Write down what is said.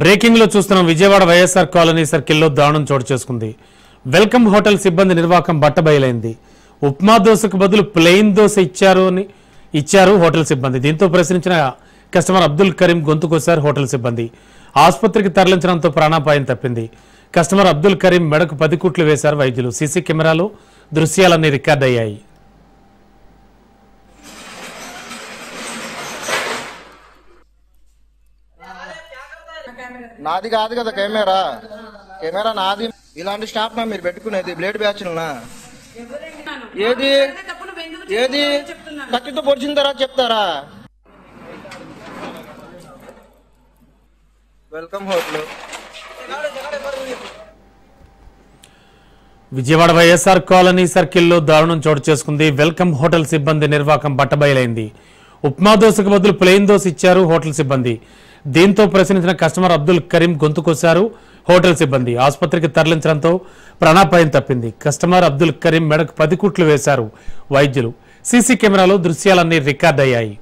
Breaking లో చూస్తున్నాం. Vijayawada YSR colony సర్కిల్లో దారుణం చోటు చేసుకుంది. వెల్కమ్ హోటల్ సిబ్బంది నిర్వాకం బట్టబయలైంది. ఉప్మా దోశకు బదులు ప్లెయిన్ దోశ ఇచ్చారు హోటల్ సిబ్బంది. దీంతో ప్రశ్నించిన కస్టమర్ అబ్దుల్ కరీం గొంతు కోశారు హోటల్ సిబ్బంది. ఆసుపత్రికి తరలించడంతో ప్రాణాపాయం తప్పింది. కస్టమర్ అబ్దుల్ కరీం మెడకు 10 కుట్లు వేశారు వైద్యులు. సీసీ కెమెరాలో దృశ్యాలన్నీ రికార్డ్ అయ్యాయి. నాది కాదు కదా కెమెరా నాది. ఇలాంటి స్టాఫ్ నా మీరు పెట్టుకునేది బ్లేడ్ బ్యాచ్లునా? ఏది ఏది కత్తితో పొడిచిన తర్వాత చెప్తారా? Welcome hotel Vijayawada YSR colony సర్కిల్లో దారుణం చోటు చేసుకుంది. వెల్కమ్ హోటల్ సిబ్బంది నిర్వాకం బట్టబయలైంది. ఉప్మా దోశకు బదులు ప్లెయిన్ దోశ ఇచ్చారు హోటల్ సిబ్బంది. దీంతో ప్రశ్నించిన కస్టమర్ అబ్దుల్ కరీం గొంతు కోశారు హోటల్ సిబ్బంది. ఆసుపత్రికి తరలించడంతో ప్రాణాపాయం తప్పింది. కస్టమర్ అబ్దుల్ కరీం మెడకు 10 కుట్లు వేశారు వైద్యులు. సీసీ కెమెరాలో దృశ్యాలన్నీ రికార్డ్ అయ్యాయి.